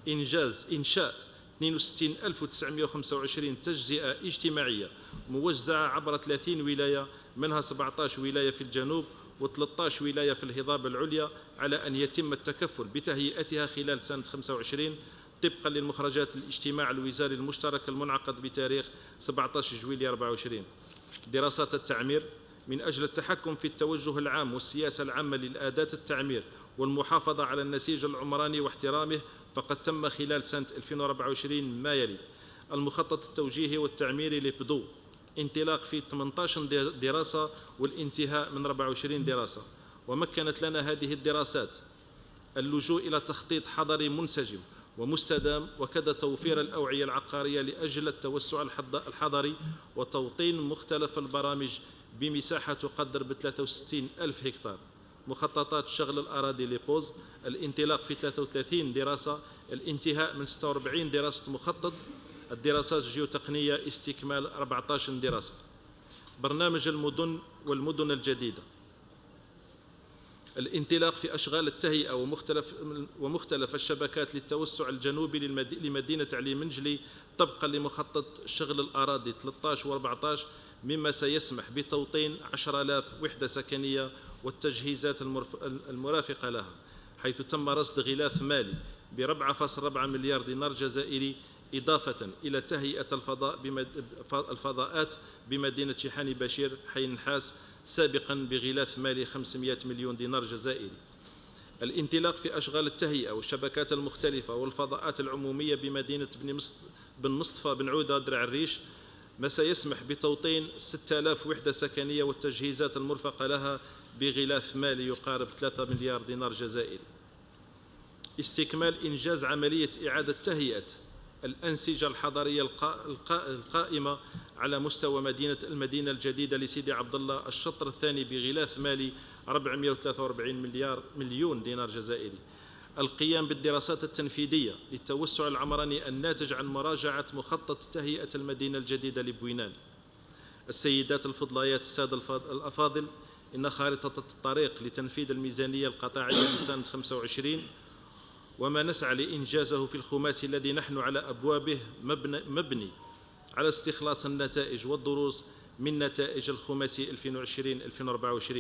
S1: إنشاء 62925 تجزئة اجتماعية موزعة عبر 30 ولاية، منها 17 ولاية في الجنوب و13 ولاية في الهضاب العليا، على أن يتم التكفل بتهيئتها خلال سنة 25 طبقا للمخرجات الاجتماع الوزاري المشترك المنعقد بتاريخ 17 جويلية 24. دراسات التعمير من أجل التحكم في التوجه العام والسياسة العامة للآداة التعمير والمحافظة على النسيج العمراني واحترامه، فقد تم خلال سنة 2024 ما يلي: المخطط التوجيهي والتعميري لبدو، انطلاق في 18 دراسة والانتهاء من 24 دراسة. ومكنت لنا هذه الدراسات اللجوء إلى تخطيط حضري منسجم ومستدام، وكذا توفير الأوعية العقارية لأجل التوسع الحضري وتوطين مختلف البرامج بمساحة تقدر ب 63 ألف هكتار. مخططات شغل الأراضي لبوز، الانطلاق في 33 دراسة، الانتهاء من 46 دراسة مخطط. الدراسات الجيوتقنية استكمال 14 دراسة. برنامج المدن والمدن الجديدة، الانطلاق في أشغال التهيئة ومختلف الشبكات للتوسع الجنوبي لمدينة علي منجلي طبقا لمخطط شغل الأراضي 13 و14، مما سيسمح بتوطين 10,000 وحدة سكنية والتجهيزات المرافقة لها، حيث تم رصد غلاف مالي ب4.4 مليار دينار جزائري، إضافة إلى تهيئة الفضاءات بمدينة شيحاني بشير حي النحاس سابقا بغلاف مالي 500 مليون دينار جزائري. الانطلاق في أشغال التهيئة والشبكات المختلفة والفضاءات العمومية بمدينة بن مصطفى بن عودة درع الريش، ما سيسمح بتوطين 6,000 وحدة سكنية والتجهيزات المرفقة لها بغلاف مالي يقارب 3 مليار دينار جزائري. استكمال إنجاز عملية إعادة تهيئة الأنسجة الحضرية القائمة على مستوى المدينة الجديدة لسيدي عبد الله الشطر الثاني بغلاف مالي 443 مليون دينار جزائري. القيام بالدراسات التنفيذية للتوسع العمراني الناتج عن مراجعة مخطط تهيئة المدينة الجديدة لبوينان. السيدات الفضليات، السادة الأفاضل، إن خارطة الطريق لتنفيذ الميزانية القطاعية لسنة 25 وما نسعى لإنجازه في الخماسي الذي نحن على أبوابه مبني على استخلاص النتائج والدروس من نتائج الخماسي 2020-2024،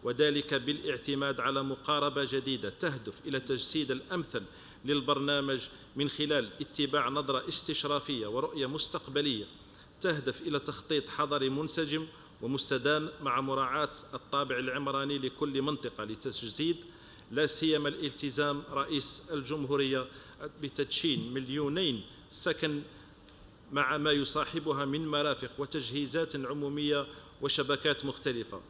S1: وذلك بالاعتماد على مقاربة جديدة تهدف إلى التجسيد الأمثل للبرنامج من خلال اتباع نظرة استشرافية ورؤية مستقبلية تهدف إلى تخطيط حضري منسجم ومستدام مع مراعاة الطابع العمراني لكل منطقة لتجسيد لا سيما الالتزام رئيس الجمهورية بتدشين 2,000,000 سكن مع ما يصاحبها من مرافق وتجهيزات عمومية وشبكات مختلفة.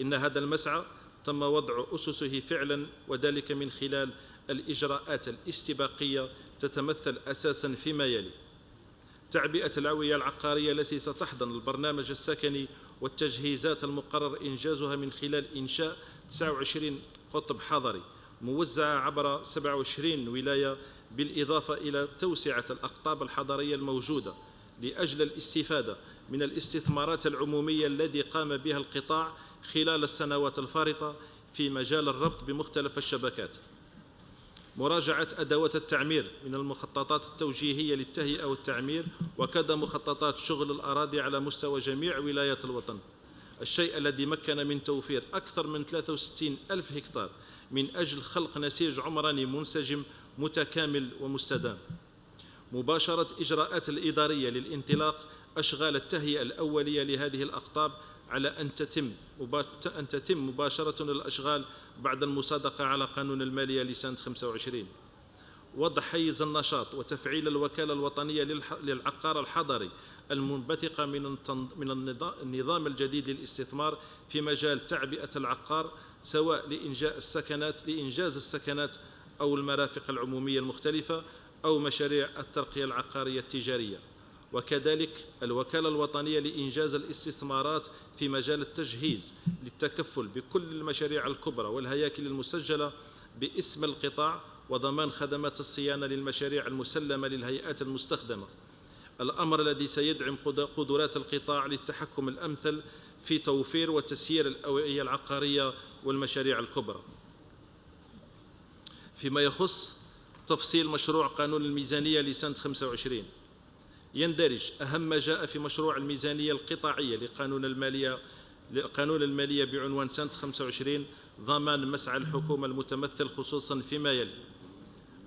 S1: إن هذا المسعى تم وضع أسسه فعلا، وذلك من خلال الإجراءات الاستباقية تتمثل أساسا فيما يلي: تعبئة الأوعية العقارية التي ستحضن البرنامج السكني والتجهيزات المقرر إنجازها من خلال إنشاء 29 قطب حضري موزعة عبر 27 ولاية، بالإضافة إلى توسعة الأقطاب الحضرية الموجودة لأجل الاستفادة من الاستثمارات العمومية التي قام بها القطاع خلال السنوات الفارطة في مجال الربط بمختلف الشبكات. مراجعة أدوات التعمير من المخططات التوجيهية للتهيئة والتعمير، وكذا مخططات شغل الأراضي على مستوى جميع ولايات الوطن. الشيء الذي مكن من توفير أكثر من 63 ألف هكتار من أجل خلق نسيج عمراني منسجم متكامل ومستدام. مباشرة إجراءات الإدارية للانطلاق أشغال التهيئة الأولية لهذه الأقطاب على أن تتم مباشرة الأشغال بعد المصادقة على قانون المالية لسنة 25. وضع حيز النشاط وتفعيل الوكالة الوطنية للعقار الحضري المنبثقة من النظام الجديد للاستثمار في مجال تعبئة العقار، سواء لإنجاز السكنات أو المرافق العمومية المختلفة أو مشاريع الترقية العقارية التجارية. وكذلك الوكالة الوطنية لإنجاز الاستثمارات في مجال التجهيز للتكفل بكل المشاريع الكبرى والهياكل المسجلة باسم القطاع وضمان خدمات الصيانة للمشاريع المسلمة للهيئات المستخدمة، الأمر الذي سيدعم قدرات القطاع للتحكم الأمثل في توفير وتسيير الأوعية العقارية والمشاريع الكبرى. فيما يخص تفصيل مشروع قانون الميزانية لسنة 25، يندرج أهم ما جاء في مشروع الميزانية القطاعية لقانون المالية بعنوان سنة 25 ضمان مسعى الحكومة المتمثل خصوصا فيما يلي: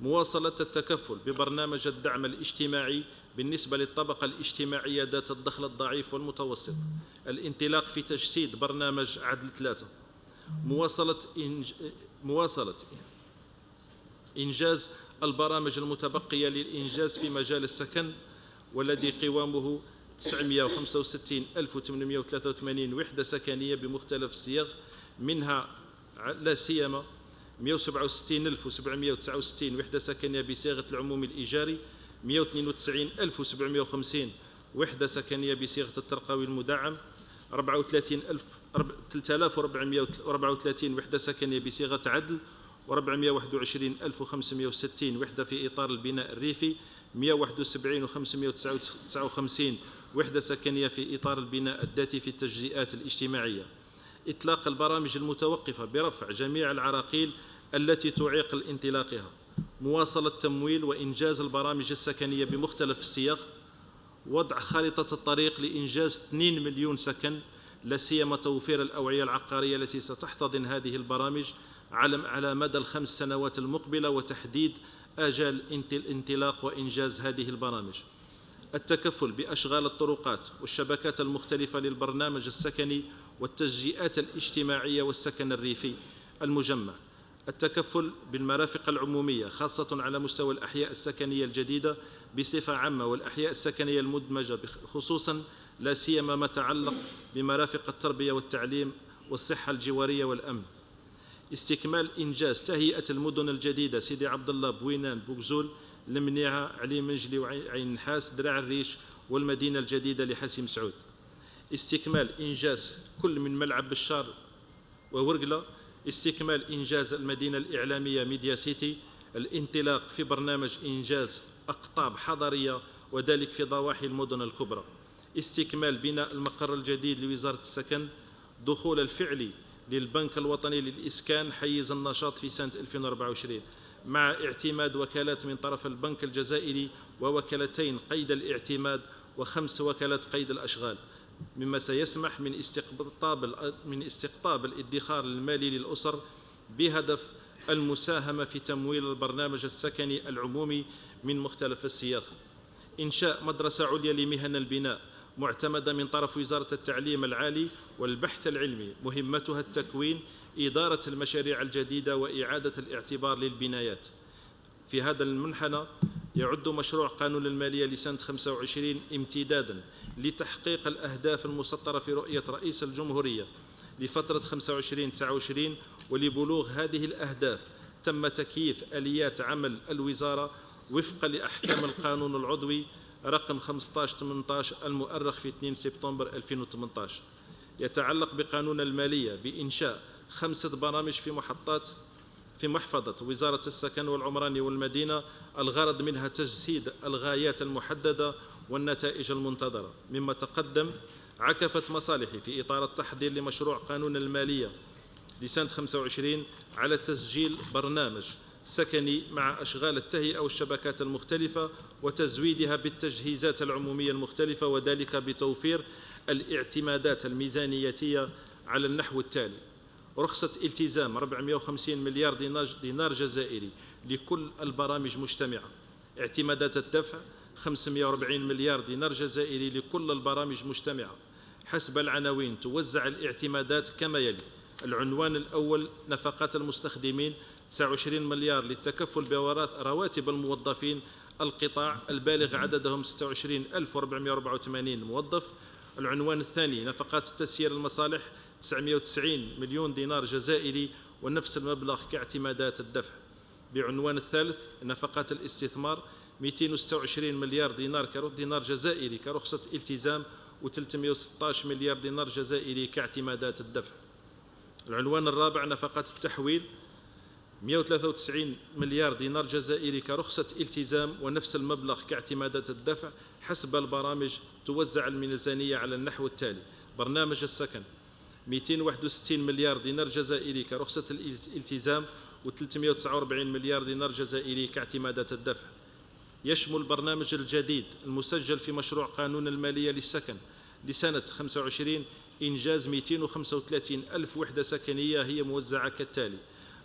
S1: مواصلة التكفل ببرنامج الدعم الاجتماعي بالنسبة للطبقة الاجتماعية ذات الدخل الضعيف والمتوسط، الانطلاق في تجسيد برنامج عدل 3، مواصلة إنجاز البرامج المتبقية للإنجاز في مجال السكن والذي قوامه 965,883 وحدة سكنية بمختلف الصيغ، منها لا سيما 167,769 وحدة سكنية بصيغة العموم الإيجاري، 192,750 وحدة سكنية بصيغة الترقوي المدعم، 3,434 وحدة سكنية بصيغة عدل، و421,560 وحدة في إطار البناء الريفي، 171,559 وحدة سكنية في إطار البناء الذاتي في التجزئات الاجتماعية. إطلاق البرامج المتوقفة برفع جميع العراقيل التي تعيق الانطلاقها، مواصلة تمويل وإنجاز البرامج السكنية بمختلف الصيغ، وضع خارطة الطريق لإنجاز 2 مليون سكن، لا سيما توفير الأوعية العقارية التي ستحتضن هذه البرامج على مدى ال5 سنوات المقبلة، وتحديد آجال الانطلاق وإنجاز هذه البرامج. التكفل بأشغال الطرقات والشبكات المختلفة للبرنامج السكني والتجزئات الاجتماعية والسكن الريفي المجمع. التكفل بالمرافق العمومية خاصة على مستوى الأحياء السكنية الجديدة بصفة عامة والأحياء السكنية المدمجة خصوصا، لا سيما ما يتعلق بمرافق التربية والتعليم والصحة الجوارية والأمن. استكمال إنجاز تهيئة المدن الجديدة سيدي عبد الله، بوينان، بوكزول، المنيعة، علي منجلي، وعين نحاس، درع الريش، والمدينة الجديدة لحسيم سعود. استكمال إنجاز كل من ملعب بشار وورقلة. استكمال إنجاز المدينة الإعلامية ميديا سيتي. الانطلاق في برنامج إنجاز أقطاب حضرية وذلك في ضواحي المدن الكبرى. استكمال بناء المقر الجديد لوزارة السكن. دخول الفعلي للبنك الوطني للإسكان حيز النشاط في سنة 2024 مع اعتماد وكالات من طرف البنك الجزائري ووكالتين قيد الاعتماد و5 وكالات قيد الأشغال، مما سيسمح من استقطاب الادخار المالي للأسر بهدف المساهمة في تمويل البرنامج السكني العمومي من مختلف الصيغ. إنشاء مدرسة عليا لمهن البناء معتمدة من طرف وزارة التعليم العالي والبحث العلمي، مهمتها التكوين، إدارة المشاريع الجديدة وإعادة الاعتبار للبنايات. في هذا المنحنى يعد مشروع قانون المالية لسنة 25 امتدادا لتحقيق الأهداف المسطرة في رؤية رئيس الجمهورية لفترة 25-29، ولبلوغ هذه الأهداف تم تكييف آليات عمل الوزارة وفقا لأحكام القانون العضوي رقم 1518 المؤرخ في 2 سبتمبر 2018. يتعلق بقانون المالية بإنشاء 5 برامج في محفظة وزارة السكن والعمران والمدينة، الغرض منها تجسيد الغايات المحددة والنتائج المنتظرة. مما تقدم عكفت مصالحي في إطار التحضير لمشروع قانون المالية لسنة 25 على تسجيل برنامج سكني مع أشغال التهيئة والشبكات المختلفة وتزويدها بالتجهيزات العمومية المختلفة، وذلك بتوفير الاعتمادات الميزانياتية على النحو التالي: رخصة التزام 450 مليار دينار جزائري لكل البرامج مجتمعة. اعتمادات الدفع 540 مليار دينار جزائري لكل البرامج مجتمعة. حسب العناوين توزع الاعتمادات كما يلي: العنوان الأول نفقات المستخدمين 29 مليار للتكفل برواتب الموظفين القطاع البالغ عددهم 26484 موظف. العنوان الثاني نفقات تسيير المصالح 990 مليون دينار جزائري ونفس المبلغ كاعتمادات الدفع. بعنوان الثالث نفقات الاستثمار 226 مليار دينار جزائري كرخصة التزام و316 مليار دينار جزائري كاعتمادات الدفع. العنوان الرابع نفقات التحويل 193 مليار دينار جزائري كرخصة التزام ونفس المبلغ كاعتمادات الدفع. حسب البرامج توزع الميزانية على النحو التالي: برنامج السكن 261 مليار دينار جزائري كرخصة الالتزام و349 مليار دينار جزائري كاعتمادات الدفع. يشمل البرنامج الجديد المسجل في مشروع قانون المالية للسكن لسنة 25 إنجاز 235 ألف وحدة سكنية هي موزعة كالتالي: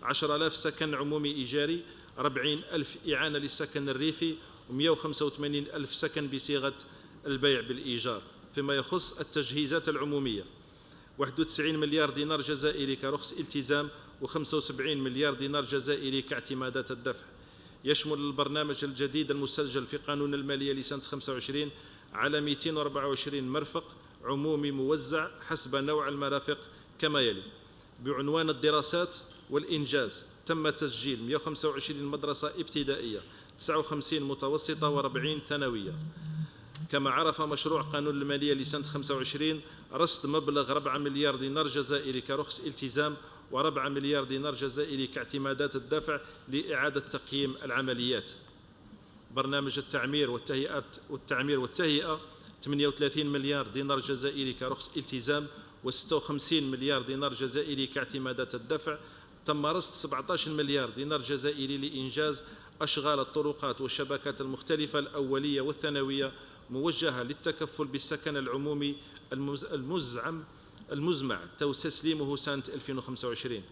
S1: 10,000 سكن عمومي إيجاري، 40 ألف إعانة للسكن الريفي، و185 ألف سكن بصيغة البيع بالإيجار. فيما يخص التجهيزات العمومية 91 مليار دينار جزائري كرخص التزام و75 مليار دينار جزائري كاعتمادات الدفع. يشمل البرنامج الجديد المسجل في قانون المالية لسنة 25 على 224 مرفق عمومي موزع حسب نوع المرافق كما يلي: بعنوان الدراسات والإنجاز تم تسجيل 125 مدرسة ابتدائية، 59 متوسطة و40 ثانوية. كما عرف مشروع قانون المالية لسنة 25 رصد مبلغ 4 مليار دينار جزائري كرخص التزام و4 مليار دينار جزائري كاعتمادات الدفع لإعادة تقييم العمليات. برنامج التعمير والتهيئة 38 مليار دينار جزائري كرخص التزام و56 مليار دينار جزائري كاعتمادات الدفع. تم رصد 17 مليار دينار جزائري لإنجاز أشغال الطرقات والشبكات المختلفة الأولية والثانوية موجهة للتكفل بالسكن العمومي المزمع تسليمه سنة 2025.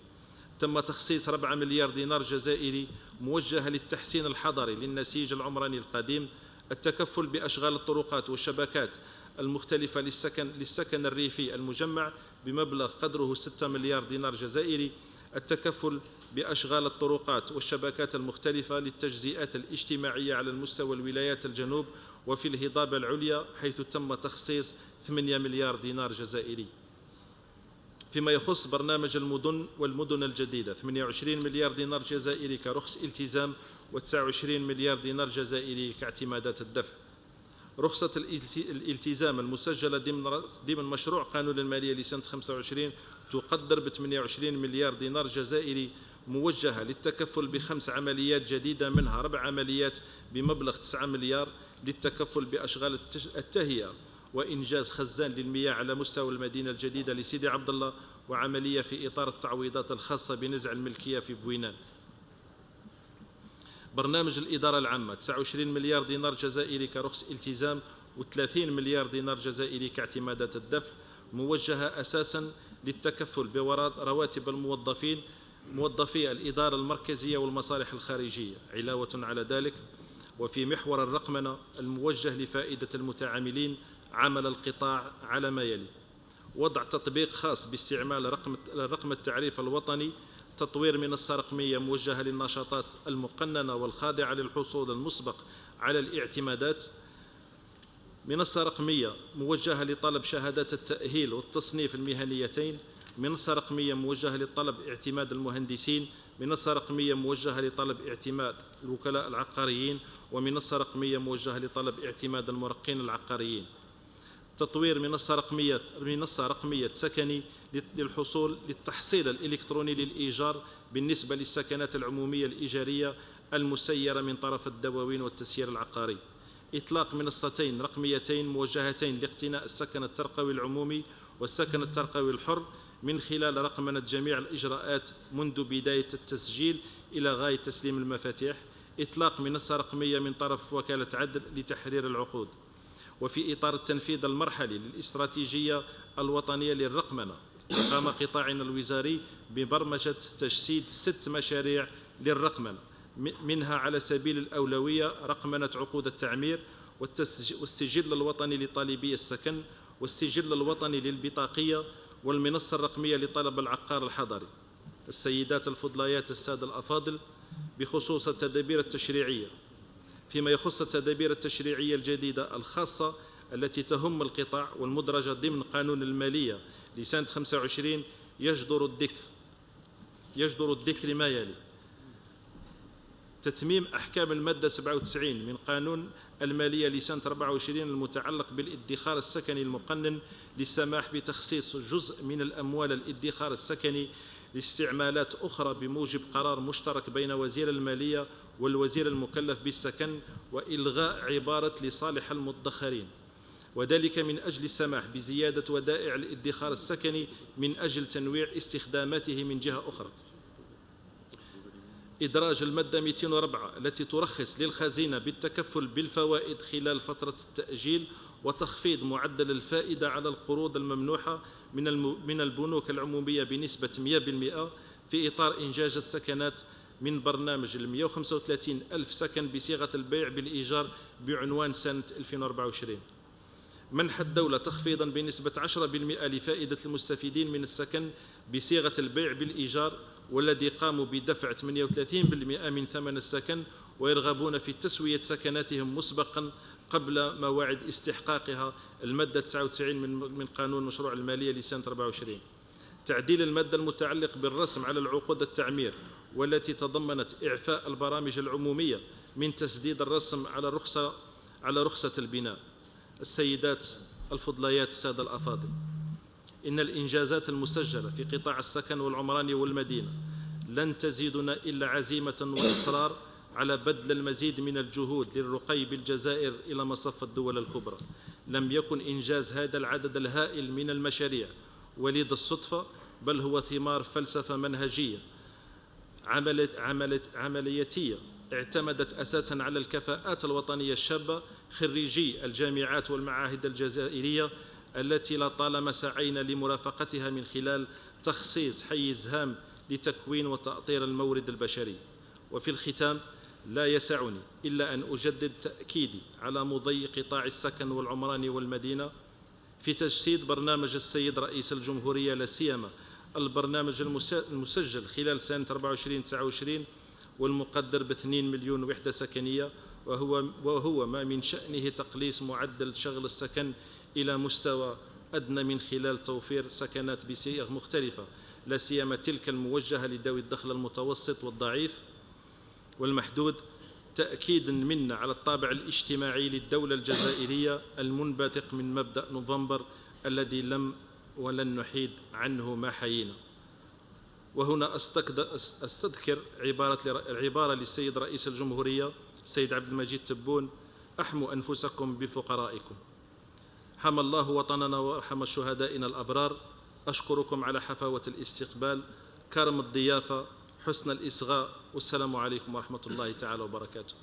S1: تم تخصيص 4 مليار دينار جزائري موجهة للتحسين الحضري للنسيج العمراني القديم، التكفل بأشغال الطرقات والشبكات المختلفة للسكن الريفي المجمع بمبلغ قدره 6 مليار دينار جزائري، التكفل بأشغال الطرقات والشبكات المختلفة للتجزئات الاجتماعية على المستوى الولايات الجنوب وفي الهضاب العليا حيث تم تخصيص 8 مليار دينار جزائري. فيما يخص برنامج المدن والمدن الجديدة 28 مليار دينار جزائري كرخص التزام و29 مليار دينار جزائري كاعتمادات الدفع. رخصة الالتزام المسجلة ضمن مشروع قانون المالية لسنة 25 تقدر ب 28 مليار دينار جزائري موجهة للتكفل ب5 عمليات جديدة، منها 4 عمليات بمبلغ 9 مليار للتكفل بأشغال التهيئة وإنجاز خزان للمياه على مستوى المدينة الجديدة لسيدي عبد الله، وعملية في إطار التعويضات الخاصة بنزع الملكية في بوينان. برنامج الإدارة العامة 29 مليار دينار جزائري كرخص التزام و30 مليار دينار جزائري كاعتمادات الدفع، موجهة أساسا للتكفل برواتب موظفي الإدارة المركزية والمصالح الخارجية. علاوة على ذلك وفي محور الرقمنة الموجه لفائدة المتعاملين عمل القطاع على ما يلي: وضع تطبيق خاص باستعمال رقم التعريف الوطني، تطوير منصة رقمية موجهة للنشاطات المقننة والخاضعة للحصول المسبق على الاعتمادات، منصة رقمية موجهة لطلب شهادات التأهيل والتصنيف المهنيتين، منصة رقمية موجهة لطلب اعتماد المهندسين، منصة رقمية موجهة لطلب اعتماد الوكلاء العقاريين، ومنصة رقمية موجهة لطلب اعتماد المرقين العقاريين. تطوير منصة رقمية سكني للتحصيل الإلكتروني للإيجار بالنسبة للسكنات العمومية الإيجارية المسيرة من طرف الدواوين والتسيير العقاري. إطلاق منصتين رقميتين موجهتين لاقتناء السكن الترقوي العمومي والسكن الترقوي الحر من خلال رقمنة جميع الإجراءات منذ بداية التسجيل إلى غاية تسليم المفاتيح. إطلاق منصة رقمية من طرف وكالة عدل لتحرير العقود. وفي إطار التنفيذ المرحلي للاستراتيجية الوطنية للرقمنة، قام قطاعنا الوزاري ببرمجة تجسيد 6 مشاريع للرقمنة، منها على سبيل الأولوية رقمنة عقود التعمير والسجل الوطني لطالبي السكن والسجل الوطني للبطاقية والمنصة الرقمية لطلب العقار الحضري. السيدات الفضليات السادة الأفاضل، بخصوص التدابير التشريعية، فيما يخص التدابير التشريعية الجديدة الخاصة التي تهم القطاع والمدرجة ضمن قانون المالية لسنة 25، يجدر الذكر ما يلي: تتميم أحكام المادة 97 من قانون المالية لسنة 24 المتعلق بالادخار السكني المقنن للسماح بتخصيص جزء من الأموال الادخار السكني لاستعمالات أخرى بموجب قرار مشترك بين وزير المالية والوزير المكلف بالسكن، وإلغاء عبارة لصالح المدخرين، وذلك من أجل السماح بزيادة ودائع الادخار السكني من أجل تنويع استخداماته من جهة أخرى. إدراج المادة 204 التي ترخص للخزينة بالتكفل بالفوائد خلال فترة التأجيل وتخفيض معدل الفائدة على القروض الممنوحة من البنوك العمومية بنسبة 100% في إطار إنجاز السكنات من برنامج 135 ألف سكن بصيغة البيع بالإيجار بعنوان سنة 2024. منح الدولة تخفيضا بنسبة 10% لفائدة المستفيدين من السكن بصيغة البيع بالإيجار، والذي قاموا بدفع 38% من ثمن السكن ويرغبون في تسوية سكناتهم مسبقا قبل موعد استحقاقها، المادة 99 من قانون مشروع المالية لسنة 24. تعديل المادة المتعلق بالرسم على العقود التعمير، والتي تضمنت إعفاء البرامج العمومية من تسديد الرسم على رخصة البناء. السيدات الفضليات السادة الأفاضل، إن الإنجازات المسجلة في قطاع السكن والعمران والمدينة لن تزيدنا إلا عزيمة وإصرار على بذل المزيد من الجهود للرقي بالجزائر إلى مصف الدول الكبرى. لم يكن إنجاز هذا العدد الهائل من المشاريع وليد الصدفة، بل هو ثمار فلسفة منهجية عملياتية اعتمدت أساساً على الكفاءات الوطنية الشابة خريجي الجامعات والمعاهد الجزائرية، التي لطالما سعينا لمرافقتها من خلال تخصيص حيز هام لتكوين وتأطير المورد البشري. وفي الختام، لا يسعني إلا أن أجدد تأكيدي على مضي قطاع السكن والعمران والمدينة في تجسيد برنامج السيد رئيس الجمهورية، لا سيما البرنامج المسجل خلال سنة 24-29 والمقدر ب2 مليون وحدة سكنية، وهو ما من شأنه تقليص معدل شغل السكن إلى مستوى أدنى من خلال توفير سكنات بصيغ مختلفة، لا سيما تلك الموجهة لذوي الدخل المتوسط والضعيف والمحدود، تأكيدا منا على الطابع الاجتماعي للدولة الجزائرية المنبثق من مبدأ نوفمبر الذي لم ولن نحيد عنه ما حيينا. وهنا أستذكر العبارة للسيد رئيس الجمهورية السيد عبد المجيد تبون: أحموا أنفسكم بفقرائكم. حمى الله وطننا وارحم شهدائنا الأبرار. أشكركم على حفاوة الاستقبال، كرم الضيافة، حسن الإصغاء، والسلام عليكم ورحمة الله تعالى وبركاته.